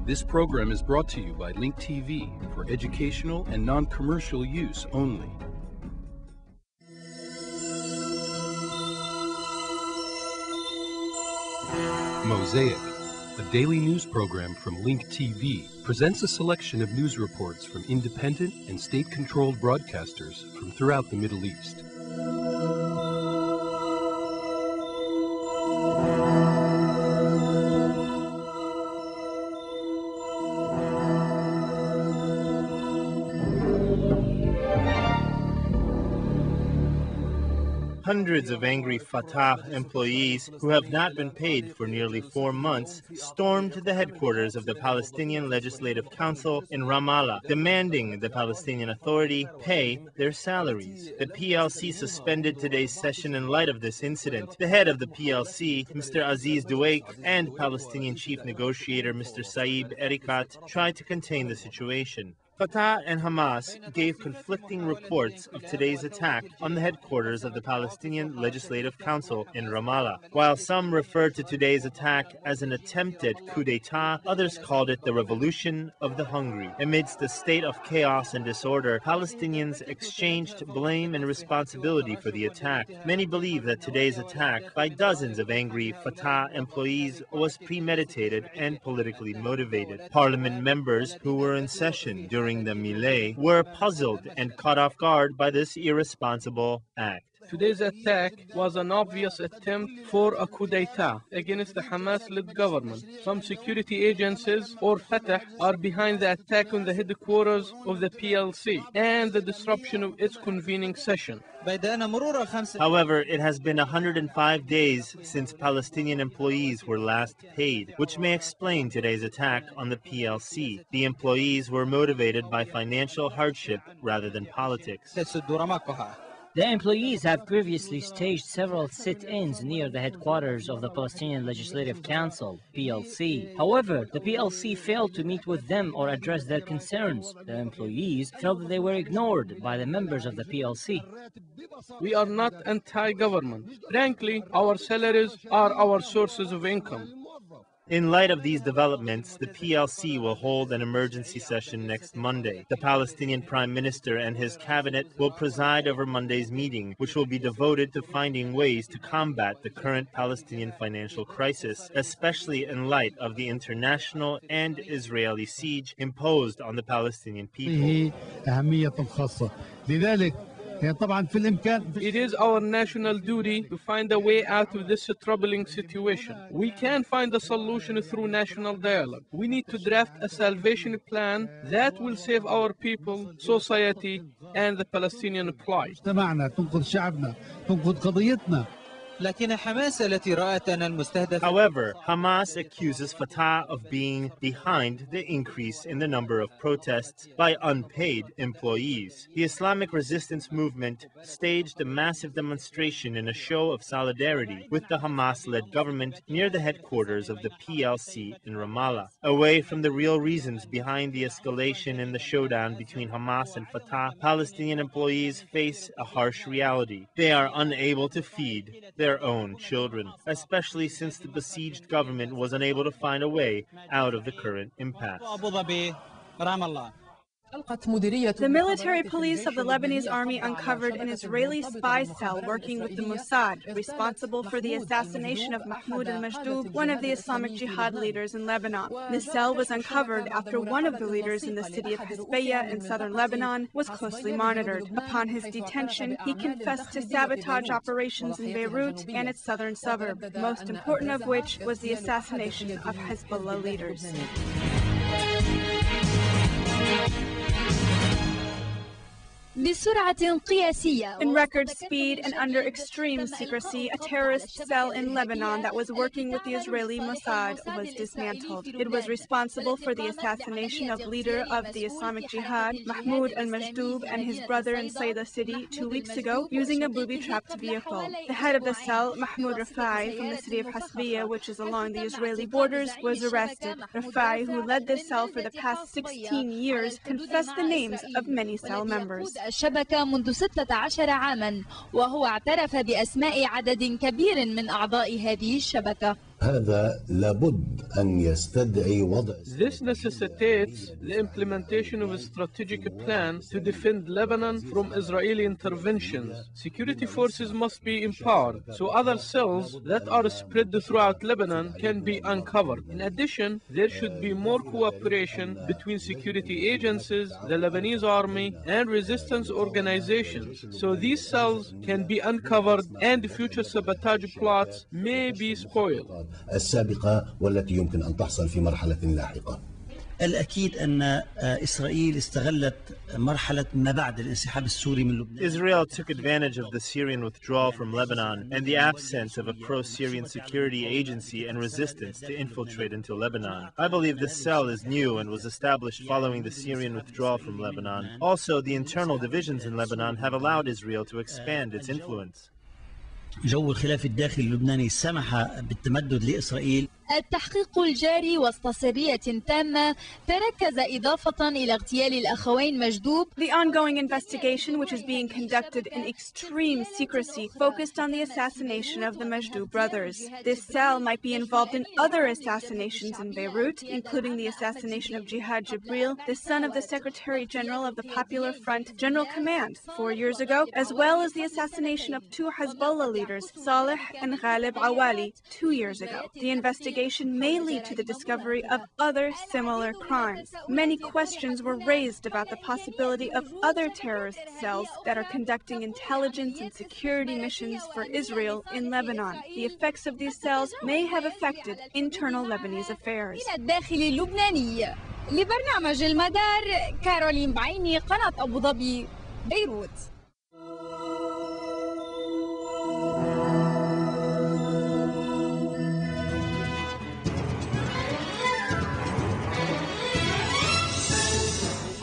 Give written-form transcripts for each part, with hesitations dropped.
This program is brought to you by Link TV for educational and non-commercial use only. Mosaic, a daily news program from Link TV, presents a selection of news reports from independent and state-controlled broadcasters from throughout the Middle East. Hundreds of angry Fatah employees who have not been paid for nearly 4 months stormed the headquarters of the Palestinian Legislative Council in Ramallah, demanding the Palestinian Authority pay their salaries. The PLC suspended today's session in light of this incident. The head of the PLC, Mr. Aziz Duwaik, and Palestinian chief negotiator Mr. Saib Erikat tried to contain the situation. Fatah and Hamas gave conflicting reports of today's attack on the headquarters of the Palestinian Legislative Council in Ramallah. While some referred to today's attack as an attempted coup d'etat, others called it the revolution of the hungry. Amidst a state of chaos and disorder, Palestinians exchanged blame and responsibility for the attack. Many believe that today's attack by dozens of angry Fatah employees was premeditated and politically motivated. Parliament members who were in session during the melee were puzzled and caught off guard by this irresponsible act. Today's attack was an obvious attempt for a coup d'etat against the Hamas-led government. Some security agencies or Fatah are behind the attack on the headquarters of the PLC and the disruption of its convening session. However, it has been 105 days since Palestinian employees were last paid, which may explain today's attack on the PLC. The employees were motivated by financial hardship rather than politics. The employees have previously staged several sit-ins near the headquarters of the Palestinian Legislative Council, PLC. However, the PLC failed to meet with them or address their concerns. The employees felt that they were ignored by the members of the PLC. We are not anti-government. Frankly, our salaries are our sources of income. In light of these developments, the PLC will hold an emergency session next Monday. The Palestinian Prime Minister and his cabinet will preside over Monday's meeting, which will be devoted to finding ways to combat the current Palestinian financial crisis, especially in light of the international and Israeli siege imposed on the Palestinian people. It is our national duty to find a way out of this troubling situation. We can find a solution through national dialogue. We need to draft a salvation plan that will save our people, society, and the Palestinian plight. However, Hamas accuses Fatah of being behind the increase in the number of protests by unpaid employees. The Islamic resistance movement staged a massive demonstration in a show of solidarity with the Hamas-led government near the headquarters of the PLC in Ramallah. Away from the real reasons behind the escalation in the showdown between Hamas and Fatah, Palestinian employees face a harsh reality. They are unable to feed their own children, especially since the besieged government was unable to find a way out of the current impasse. The military police of the Lebanese army uncovered an Israeli spy cell working with the Mossad, responsible for the assassination of Mahmoud al-Majdoub, one of the Islamic Jihad leaders in Lebanon. The cell was uncovered after one of the leaders in the city of Hasbaya in southern Lebanon was closely monitored. Upon his detention, he confessed to sabotage operations in Beirut and its southern suburb, the most important of which was the assassination of Hezbollah leaders. In record speed and under extreme secrecy, a terrorist cell in Lebanon that was working with the Israeli Mossad was dismantled. It was responsible for the assassination of leader of the Islamic Jihad, Mahmoud al-Majdoub, and his brother in Sayda city 2 weeks ago using a booby-trapped vehicle. The head of the cell, Mahmoud Rafai, from the city of Hasbaya, which is along the Israeli borders, was arrested. Rafai, who led this cell for the past 16 years, confessed the names of many cell members. الشبكة منذ 16 عاما وهو اعترف بأسماء عدد كبير من أعضاء هذه الشبكة. This necessitates the implementation of a strategic plan to defend Lebanon from Israeli interventions. Security forces must be empowered so other cells that are spread throughout Lebanon can be uncovered. In addition, there should be more cooperation between security agencies, the Lebanese army, and resistance organizations so these cells can be uncovered and future sabotage plots may be spoiled. والتي يمكن أن تحصل في مرحلة لاحقة. الأكيد أن إسرائيل استغلت مرحلة ما بعد الانسحاب السوري من لبنان. Israel took advantage of the Syrian withdrawal from Lebanon and the absence of a pro-Syrian security agency and resistance to infiltrate into Lebanon. I believe this cell is new and was established following the Syrian withdrawal from Lebanon. Also, the internal divisions in Lebanon have allowed Israel to expand its influence. جو الخلاف الداخلي اللبناني سمح بالتمدد لإسرائيل. التحقيق الجاري وسط سرية تامة تركز إضافة إلى اغتيال الأخوين مجدوب. The ongoing investigation, which is being conducted in extreme secrecy, focused on the assassination of the Majdoub brothers. This cell might be involved in other assassinations in Beirut, including the assassination of Jihad Jibril, the son of the Secretary General of the Popular Front General Command 4 years ago, as well as the assassination of 2 Hezbollah leaders, Saleh and Ghalib Awali, 2 years ago. The investigation may lead to the discovery of other similar crimes. Many questions were raised about the possibility of other terrorist cells that are conducting intelligence and security missions for Israel in Lebanon. The effects of these cells may have affected internal Lebanese affairs. من الداخل اللبناني لبرنامج المدار كارولين بعيني قناة أبو ظبي بيروت.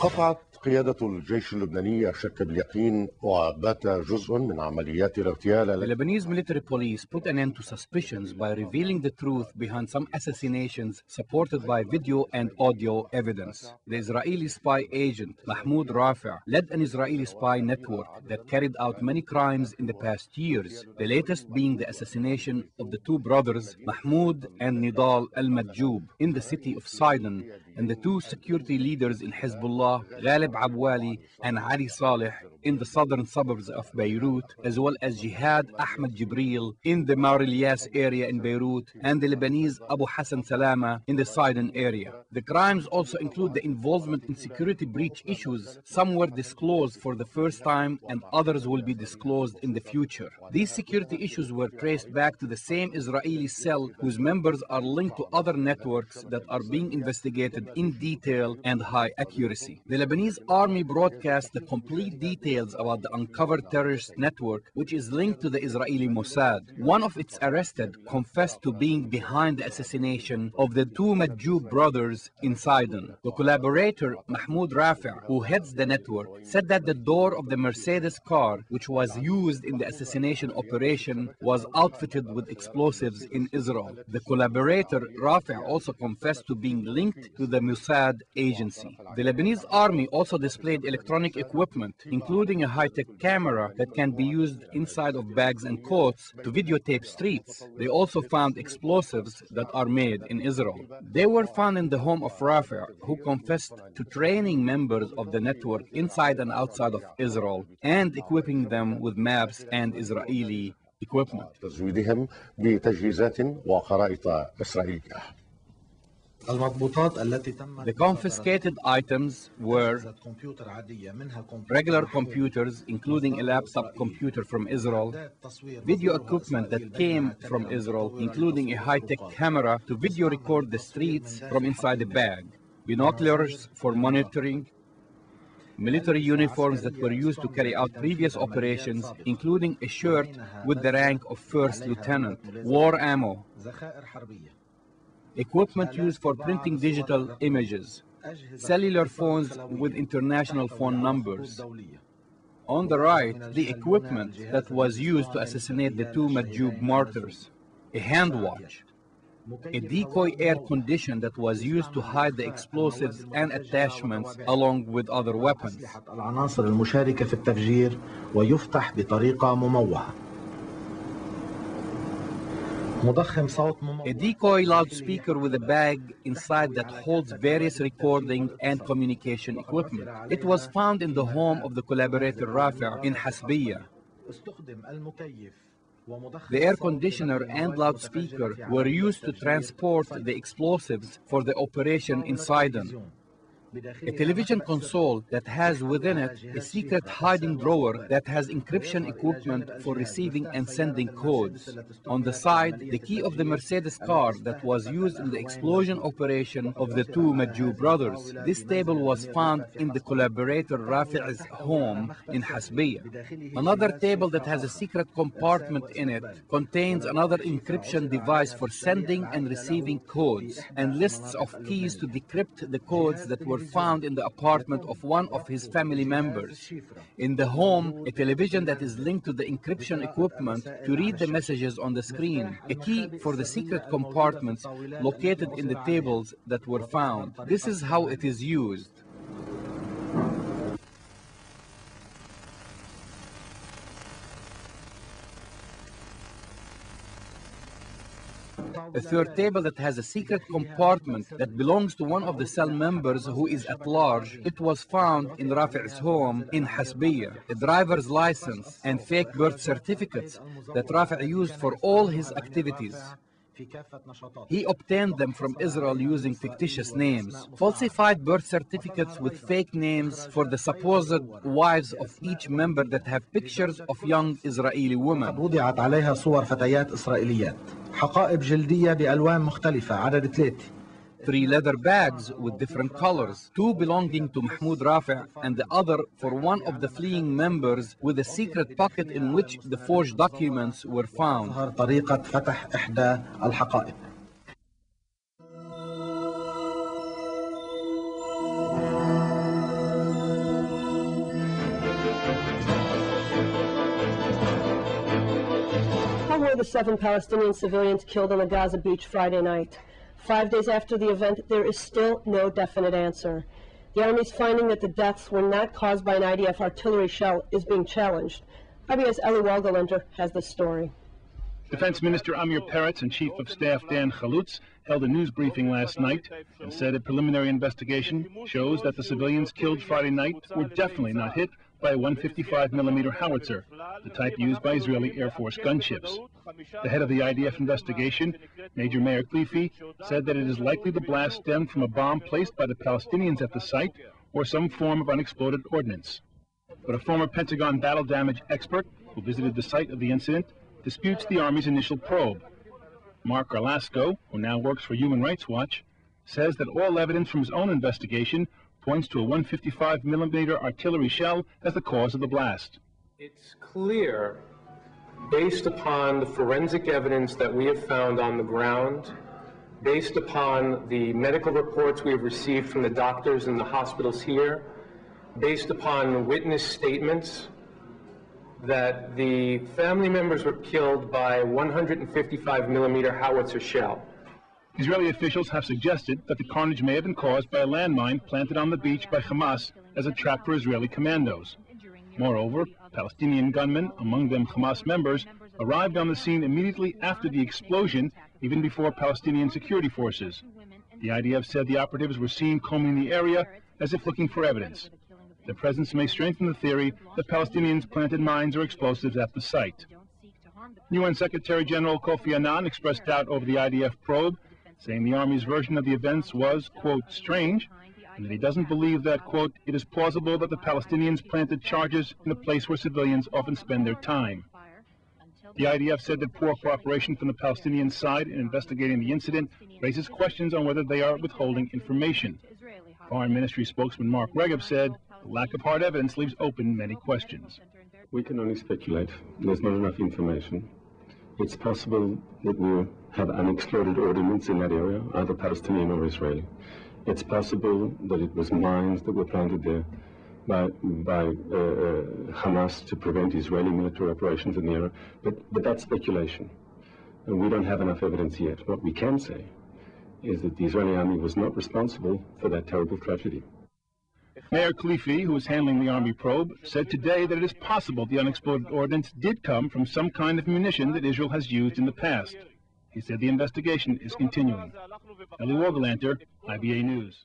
قطعت قيادة الجيش اللبناني الشك باليقين وبات جزء من عمليات الاغتيال. The Lebanese military police put an end to suspicions by revealing the truth behind some assassinations supported by video and audio evidence. The Israeli spy agent Mahmoud Rafi' led an Israeli spy network that carried out many crimes in the past years, the latest being the assassination of the 2 brothers Mahmoud and Nidal al-Majjoub in the city of Sidon, and the 2 security leaders in Hezbollah, Ghalib Awali and Ali Saleh, in the southern suburbs of Beirut, as well as Jihad Ahmed Jibril in the Maurilias area in Beirut, and the Lebanese Abu Hassan Salama in the Sidon area. The crimes also include the involvement in security breach issues. Some were disclosed for the first time and others will be disclosed in the future. These security issues were traced back to the same Israeli cell whose members are linked to other networks that are being investigated in detail and high accuracy. The Lebanese army broadcast the complete details about the uncovered terrorist network, which is linked to the Israeli Mossad. One of its arrested confessed to being behind the assassination of the 2 Majjoub brothers in Sidon. The collaborator, Mahmoud Rafi', who heads the network, said that the door of the Mercedes car, which was used in the assassination operation, was outfitted with explosives in Israel. The collaborator, Rafi', also confessed to being linked to the Mossad agency. The Lebanese army also displayed electronic equipment, including a high-tech camera that can be used inside of bags and coats to videotape streets. They also found explosives that are made in Israel. They were found in the home of Rafi', who confessed to training members of the network inside and outside of Israel and equipping them with maps and Israeli equipment. تزويدهم بتجهيزات وخرائط إسرائيلية. The confiscated items were regular computers, including a laptop computer from Israel, video equipment that came from Israel, including a high-tech camera to video record the streets from inside the bag, binoculars for monitoring, military uniforms that were used to carry out previous operations, including a shirt with the rank of first lieutenant, war ammo, equipment used for printing digital images, cellular phones with international phone numbers. On the right, the equipment that was used to assassinate the 2 Majjoub martyrs, a hand watch, a decoy air condition that was used to hide the explosives and attachments along with other weapons. العناصر المشاركة في التفجير ويفتح بطريقة مموهة. A decoy loudspeaker with a bag inside that holds various recording and communication equipment. It was found in the home of the collaborator Rafi in Hasbiya. The air conditioner and loudspeaker were used to transport the explosives for the operation inside them. A television console that has within it a secret hiding drawer that has encryption equipment for receiving and sending codes. On the side, the key of the Mercedes car that was used in the explosion operation of the two Majou brothers. This table was found in the collaborator Rafi's home in Hasbiya. Another table that has a secret compartment in it contains another encryption device for sending and receiving codes and lists of keys to decrypt the codes that were found in the apartment of one of his family members. In the home, a television that is linked to the encryption equipment to read the messages on the screen. A key for the secret compartments located in the tables that were found. This is how it is used. A third table that has a secret compartment that belongs to one of the cell members who is at large. It was found in Rafi's home in Hasbiya. A driver's license and fake birth certificates that Rafi used for all his activities. He obtained them from Israel using fictitious names. Falsified birth certificates with fake names for the supposed wives of each member that have pictures of young Israeli women. وضعت عليها صور فتيات إسرائيليات. حقائب جلدية بألوان مختلفة عدد 3. 3 leather bags with different colors, 2 belonging to Mahmoud Rafi and the other for one of the fleeing members with a secret pocket in which the forged documents were found. طريقة فتح إحدى الحقائب. How were the 7 Palestinian civilians killed on the Gaza beach Friday night? 5 days after the event, there is still no definite answer. The Army's finding that the deaths were not caused by an IDF artillery shell is being challenged. IBS Eli Walgelender has the story. Defense Minister Amir Peretz and Chief of Staff Dan Chalutz held a news briefing last night and said a preliminary investigation shows that the civilians killed Friday night were definitely not hit by a 155mm howitzer, the type used by Israeli Air Force gunships. The head of the IDF investigation, Major Meir Klifi, said that it is likely the blast stemmed from a bomb placed by the Palestinians at the site or some form of unexploded ordnance. But a former Pentagon battle damage expert who visited the site of the incident disputes the Army's initial probe. Mark Arlasco, who now works for Human Rights Watch, says that all evidence from his own investigation points to a 155mm artillery shell as the cause of the blast. It's clear, based upon the forensic evidence that we have found on the ground, based upon the medical reports we have received from the doctors in the hospitals here, based upon witness statements, that the family members were killed by a 155mm howitzer shell. Israeli officials have suggested that the carnage may have been caused by a landmine planted on the beach by Hamas as a trap for Israeli commandos. Moreover, Palestinian gunmen, among them Hamas members, arrived on the scene immediately after the explosion, even before Palestinian security forces. The IDF said the operatives were seen combing the area as if looking for evidence. Their presence may strengthen the theory that Palestinians planted mines or explosives at the site. UN Secretary General Kofi Annan expressed doubt over the IDF probe, saying the Army's version of the events was, quote, strange, and that he doesn't believe that, quote, it is plausible that the Palestinians planted charges in a place where civilians often spend their time. The IDF said that poor cooperation from the Palestinian side in investigating the incident raises questions on whether they are withholding information. Foreign Ministry spokesman Mark Regev said, the lack of hard evidence leaves open many questions. We can only speculate. There's not enough information. It's possible that we have unexploded ordnance in that area, either Palestinian or Israeli. It's possible that it was mines that were planted there by Hamas to prevent Israeli military operations in the area, but that's speculation. And we don't have enough evidence yet. What we can say is that the Israeli army was not responsible for that terrible tragedy. Mayor Klifi, who is handling the Army probe, said today that it is possible the unexploded ordnance did come from some kind of munition that Israel has used in the past. He said the investigation is continuing. Eli Wogelanter, IBA News.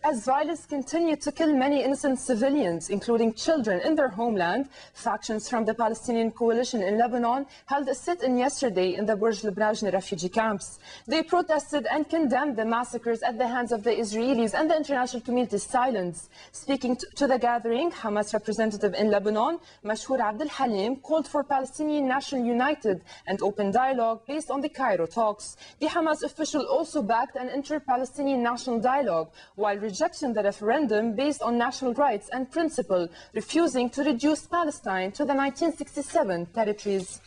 As violence continued to kill many innocent civilians, including children, in their homeland, factions from the Palestinian coalition in Lebanon held a sit-in yesterday in the Burj Lebanese refugee camps. They protested and condemned the massacres at the hands of the Israelis and the international community's silence. Speaking to the gathering, Hamas representative in Lebanon, Mashhour Abdel Halim, called for Palestinian National United and open dialogue based on the Cairo talks. The Hamas official also backed an inter-Palestinian national dialogue, while rejecting the referendum based on national rights and principle, refusing to reduce Palestine to the 1967 territories.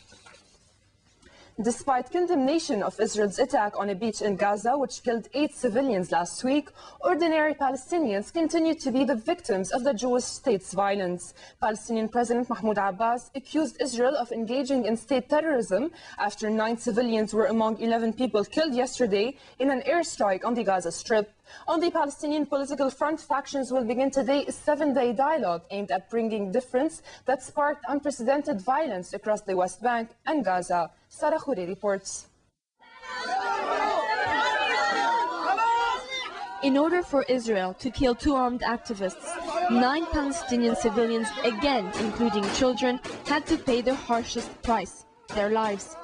Despite condemnation of Israel's attack on a beach in Gaza, which killed 8 civilians last week, ordinary Palestinians continue to be the victims of the Jewish state's violence. Palestinian President Mahmoud Abbas accused Israel of engaging in state terrorism after 9 civilians were among 11 people killed yesterday in an airstrike on the Gaza Strip. On the Palestinian political front, factions will begin today a 7-day dialogue aimed at bringing difference that sparked unprecedented violence across the West Bank and Gaza. Sarah Khouri reports. In order for Israel to kill 2 armed activists, 9 Palestinian civilians, again including children, had to pay the harshest price, their lives.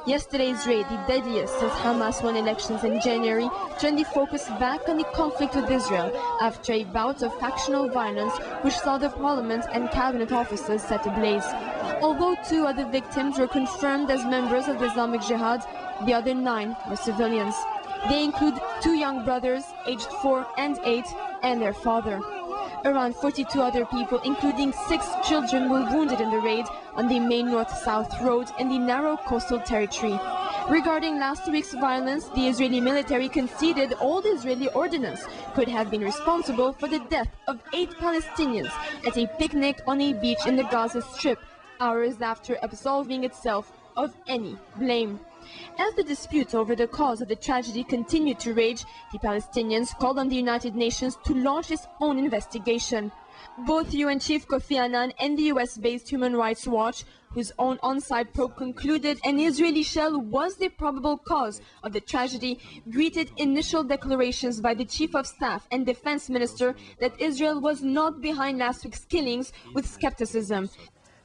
Yesterday's raid, the deadliest since Hamas won elections in January, turned the focus back on the conflict with Israel after a bout of factional violence which saw the parliament and cabinet offices set ablaze. Although 2 other victims were confirmed as members of the Islamic Jihad, the other 9 were civilians. They include 2 young brothers, aged 4 and 8, and their father. Around 42 other people, including 6 children, were wounded in the raid on the main north-south road in the narrow coastal territory. Regarding last week's violence, the Israeli military conceded all the Israeli ordnance could have been responsible for the death of 8 Palestinians at a picnic on a beach in the Gaza Strip, hours after absolving itself of any blame. As the dispute over the cause of the tragedy continued to rage, the Palestinians called on the United Nations to launch its own investigation. Both UN Chief Kofi Annan and the US-based Human Rights Watch, whose own on-site probe concluded an Israeli shell was the probable cause of the tragedy, greeted initial declarations by the Chief of Staff and Defense Minister that Israel was not behind last week's killings with skepticism.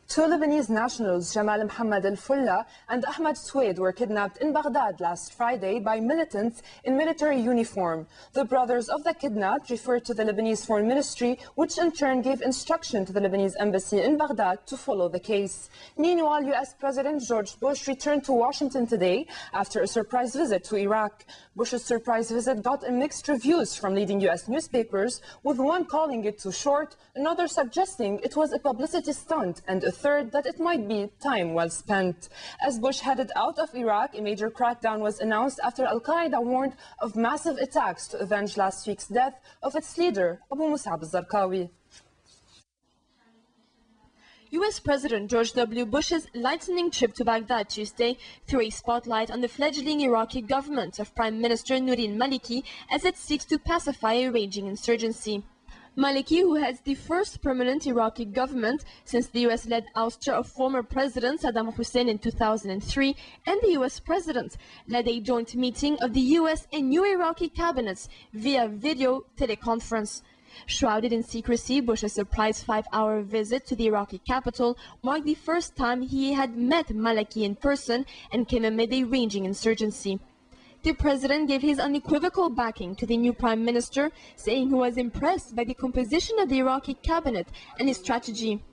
2 Lebanese nationals, Jamal Mohammed al-Fulla and Ahmed Swed, were kidnapped in Baghdad last Friday by militants in military uniform. The brothers of the kidnapped referred to the Lebanese Foreign Ministry, which in turn gave instruction to the Lebanese embassy in Baghdad to follow the case. Meanwhile, US President George Bush returned to Washington today after a surprise visit to Iraq. Bush's surprise visit got mixed reviews from leading US newspapers, with one calling it too short, another suggesting it was a publicity stunt, and a third that it might be time well spent. As Bush headed out of Iraq, a major crackdown was announced after Al-Qaeda warned of massive attacks to avenge last week's death of its leader, Abu Musab al-Zarqawi. US President George W. Bush's lightning trip to Baghdad Tuesday threw a spotlight on the fledgling Iraqi government of Prime Minister Noureddin Maliki as it seeks to pacify a raging insurgency. Maliki, who heads the first permanent Iraqi government since the US-led ouster of former President Saddam Hussein in 2003, and the US President, led a joint meeting of the US and new Iraqi cabinets via video teleconference. Shrouded in secrecy, Bush's surprise 5-hour visit to the Iraqi capital marked the first time he had met Maliki in person and came amid a raging insurgency. The president gave his unequivocal backing to the new prime minister, saying he was impressed by the composition of the Iraqi cabinet and his strategy.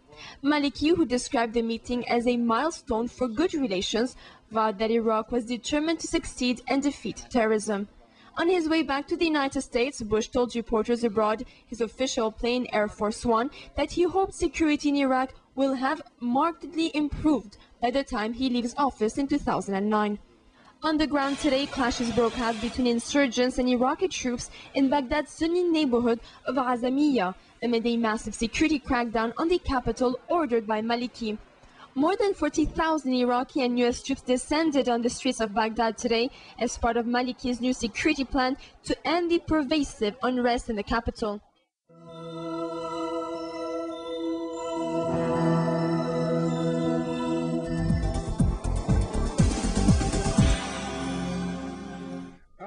Maliki, who described the meeting as a milestone for good relations, vowed that Iraq was determined to succeed and defeat terrorism. On his way back to the United States, Bush told reporters abroad, his official plane Air Force One, that he hoped security in Iraq will have markedly improved by the time he leaves office in 2009. On the ground today, clashes broke out between insurgents and Iraqi troops in Baghdad's Sunni neighborhood of Azamiya amid a massive security crackdown on the capital ordered by Maliki. More than 40,000 Iraqi and U.S. troops descended on the streets of Baghdad today as part of Maliki's new security plan to end the pervasive unrest in the capital.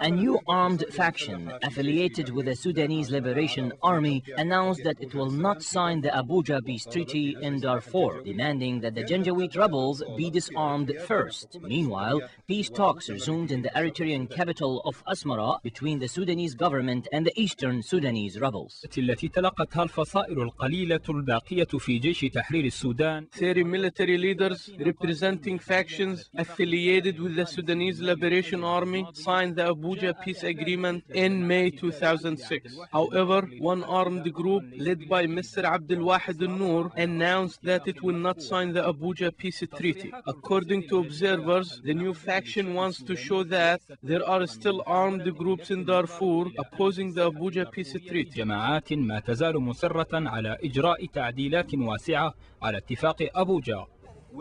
A new armed faction affiliated with the Sudanese Liberation Army announced that it will not sign the Abuja Peace Treaty in Darfur, demanding that the Janjaweed rebels be disarmed first. Meanwhile, peace talks resumed in the Eritrean capital of Asmara between the Sudanese government and the Eastern Sudanese rebels. التي تلقتها الفصائل القليلة الباقية في جيش تحرير السودان. 30 military leaders representing factions affiliated with the Sudanese Liberation Army signed the Abuja Peace Agreement in May 2006. However, one armed group led by Mr. Abdel Wahid al-Noor announced that it will not sign the Abuja Peace Treaty. According to observers, the new faction wants to show that there are still armed groups in Darfur opposing the Abuja Peace Treaty. جماعات ما تزال مصرة على إجراء تعديلات واسعة على اتفاق أبوجا.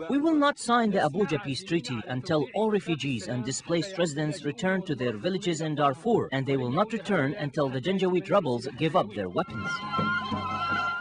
We will not sign the Abuja Peace Treaty until all refugees and displaced residents return to their villages in Darfur, and they will not return until the Janjaweed rebels give up their weapons.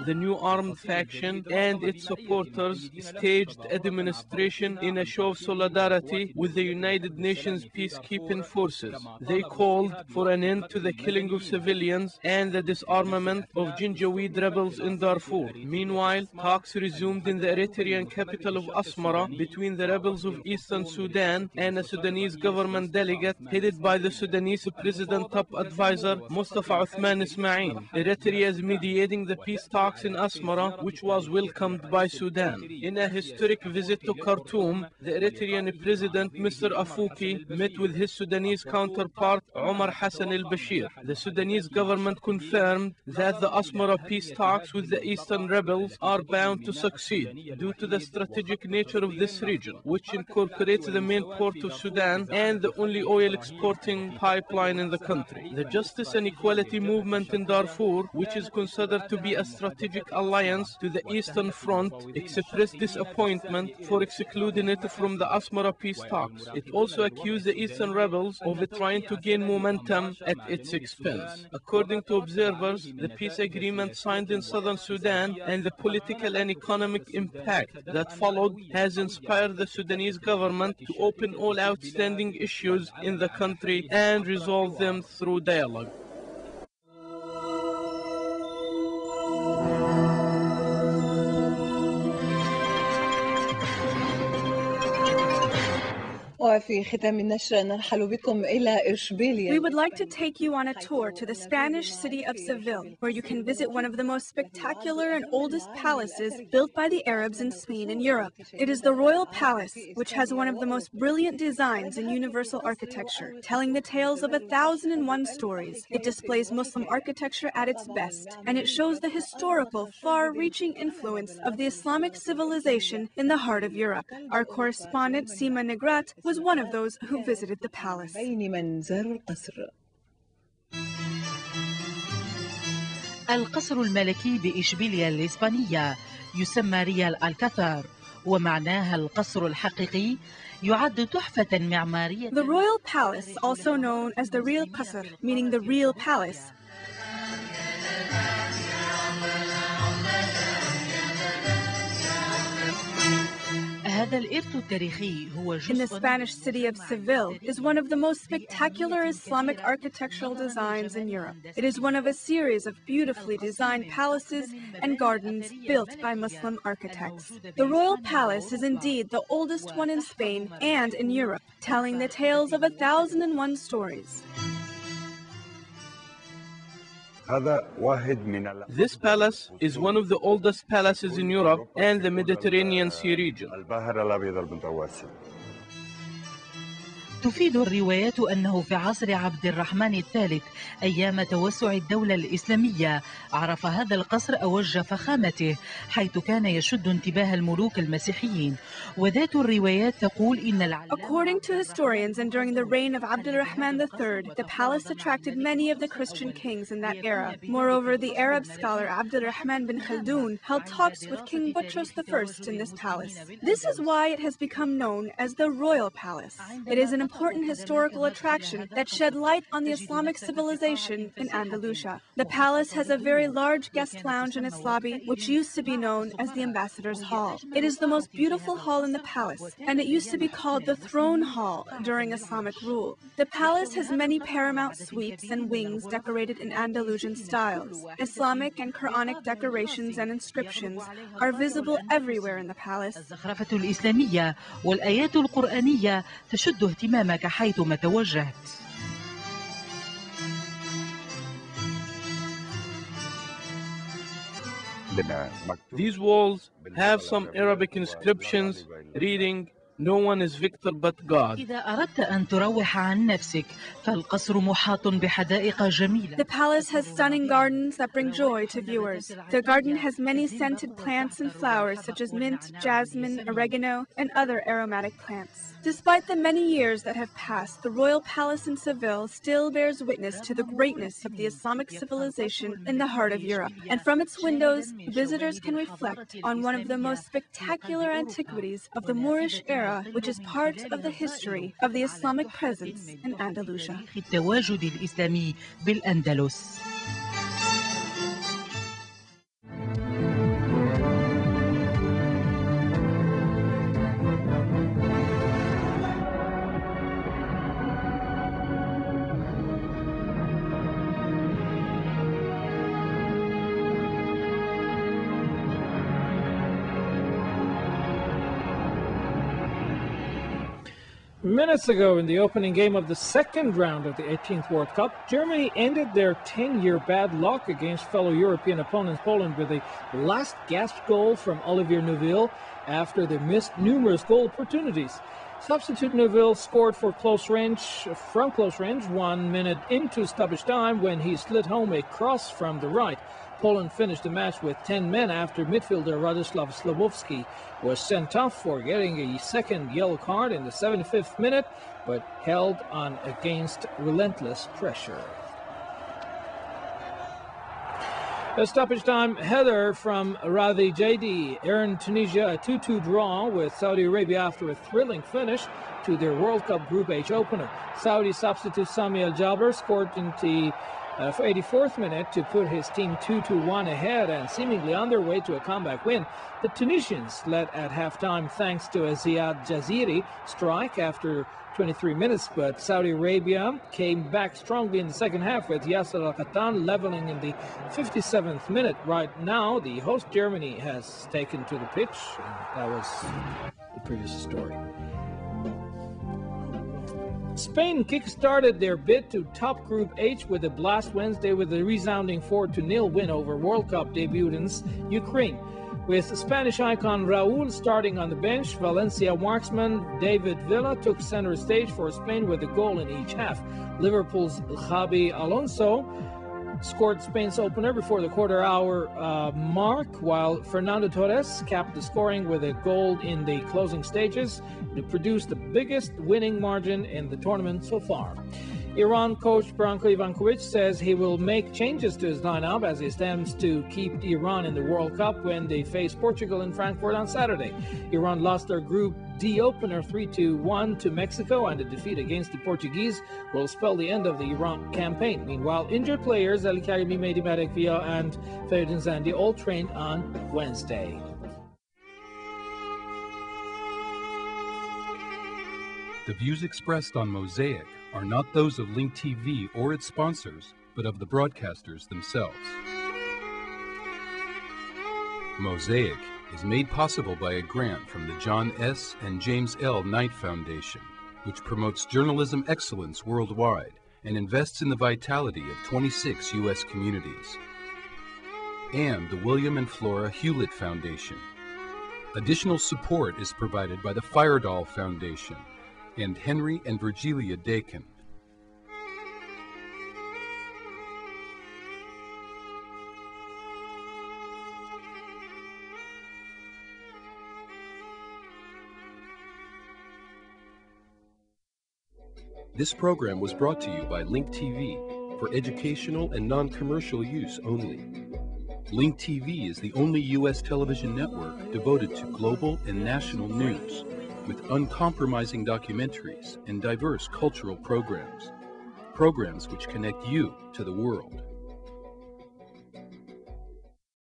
The new armed faction and its supporters staged a demonstration in a show of solidarity with the United Nations peacekeeping forces. They called for an end to the killing of civilians and the disarmament of Janjaweed rebels in Darfur. Meanwhile, talks resumed in the Eritrean capital of Asmara between the rebels of Eastern Sudan and a Sudanese government delegate headed by the Sudanese President top advisor Mustafa Uthman Ismail. Eritrea is mediating the peace talks in Asmara, which was welcomed by Sudan. In a historic visit to Khartoum, the Eritrean President Mr. Afouki met with his Sudanese counterpart Omar Hassan al-Bashir. The Sudanese government confirmed that the Asmara peace talks with the Eastern rebels are bound to succeed due to the strategic nature of this region, which incorporates the main port of Sudan and the only oil exporting pipeline in the country. The Justice and Equality Movement in Darfur, which is considered to be a strategic alliance to the Eastern Front, expressed disappointment for excluding it from the Asmara peace talks. It also accused the Eastern rebels of trying to gain momentum at its expense. According to observers, the peace agreement signed in Southern Sudan and the political and economic impact that followed has inspired the Sudanese government to open all outstanding issues in the country and resolve them through dialogue. وفي ختام النشرة نرحل بكم إلى إشبيلية. We would like to take you on a tour to the Spanish city of Seville, where you can visit one of the most spectacular and oldest palaces built by the Arabs in Spain and Europe. It is the Royal Palace, which has one of the most brilliant designs in universal architecture, telling the tales of 1,001 stories. It displays Muslim architecture at its best, and it shows the historical, far-reaching influence of the Islamic civilization in the heart of Europe. Our correspondent, Sima Negrat, was one of those who visited the palace. القصر الملكي بإشبيلية الإسبانية يسمى ريال الكثر، ومعناها القصر الحقيقي، يعد تحفة معمارية. The Royal Palace, also known as the Real Qasr, meaning the real palace, هذا الإرث التاريخي هو in the Spanish city of Seville, is one of the most spectacular Islamic architectural designs in Europe. It is one of a series of beautifully designed palaces and gardens built by Muslim architects. The Royal Palace is indeed the oldest one in Spain and in Europe, telling the tales of 1,001 stories. This palace is one of the oldest palaces in Europe and the Mediterranean Sea region. تفيد الروايات أنه في عصر عبد الرحمن الثالث أيام توسع الدولة الإسلامية عرف هذا القصر أوج فخامته، حيث كان يشد انتباه الملوك المسيحيين. وذات الروايات تقول إن According to historians, and during the reign of Abd al-Rahman III, the palace attracted many of the Christian kings in that era. Moreover, the Arab scholar Abd al-Rahman bin Khaldun held talks with King Butros I in this palace. This is why it has become known as the Royal Palace. It is an important historical attraction that shed light on the Islamic civilization in Andalusia. The palace has a very large guest lounge in its lobby, which used to be known as the Ambassador's Hall. It is the most beautiful hall in the palace, and it used to be called the Throne Hall during Islamic rule. The palace has many paramount suites and wings decorated in Andalusian styles. Islamic and Quranic decorations and inscriptions are visible everywhere in the palace. الزخرفة الإسلامية والآيات القرآنية تشد اهتمامك حيثما توجهت. These walls have some Arabic inscriptions reading, "No one is victor but God." إذا أردت أن تروح عن نفسك فالقصر محاط بحدائق جميلة. The palace has stunning gardens that bring joy to viewers. The garden has many scented plants and flowers such as mint, jasmine, oregano, and other aromatic plants. Despite the many years that have passed, the royal palace in Seville still bears witness to the greatness of the Islamic civilization in the heart of Europe. And from its windows, visitors can reflect on one of the most spectacular antiquities of the Moorish era, which is part of the history of the Islamic presence in Andalusia. التواجد الإسلامي بالأندلس. Minutes ago, in the opening game of the second round of the 18th World Cup, Germany ended their 10-year bad luck against fellow European opponents Poland with a last-gasp goal from Olivier Neuville after they missed numerous goal opportunities. Substitute Neuville scored from close range 1 minute into stoppage time when he slid home a cross from the right. Poland finished the match with 10 men after midfielder Radoslav Slabowski was sent off for getting a second yellow card in the 75th minute, but held on against relentless pressure. A stoppage time header from Radi Jaidi earned Tunisia a 2-2 draw with Saudi Arabia after a thrilling finish to their World Cup Group H opener. Saudi substitute Sami El Jabber scored in the 84th minute to put his team 2-1 ahead and seemingly on their way to a comeback win. The Tunisians led at halftime thanks to a Ziad Jaziri strike after 23 minutes, but Saudi Arabia came back strongly in the second half with Yasser Al-Qattan leveling in the 57th minute. Right now, the host Germany has taken to the pitch, and that was the previous story. Spain kick-started their bid to top Group H with a blast Wednesday with a resounding 4-0 win over World Cup debutants Ukraine. With Spanish icon Raúl starting on the bench, Valencia marksman David Villa took center stage for Spain with a goal in each half. Liverpool's Xabi Alonso scored Spain's opener before the quarter-hour mark, while Fernando Torres capped the scoring with a goal in the closing stages to produce the biggest winning margin in the tournament so far. Iran coach Branko Ivankovic says he will make changes to his lineup as he stands to keep Iran in the World Cup when they face Portugal in Frankfurt on Saturday. Iran lost their Group D opener 3-1 to Mexico, and the defeat against the Portuguese will spell the end of the Iran campaign. Meanwhile, injured players Ali Karimi, Mehdi Marekvia, and Feridun Zandi all trained on Wednesday. The views expressed on Mosaic are not those of Link TV or its sponsors, but of the broadcasters themselves. Mosaic is made possible by a grant from the John S. and James L. Knight Foundation, which promotes journalism excellence worldwide and invests in the vitality of 26 U.S. communities, and the William and Flora Hewlett Foundation. Additional support is provided by the Firedoll Foundation, and Henry and Virgilia Dakin. This program was brought to you by Link TV for educational and non-commercial use only. Link TV is the only U.S. television network devoted to global and national news, with uncompromising documentaries and diverse cultural programs which connect you to the world.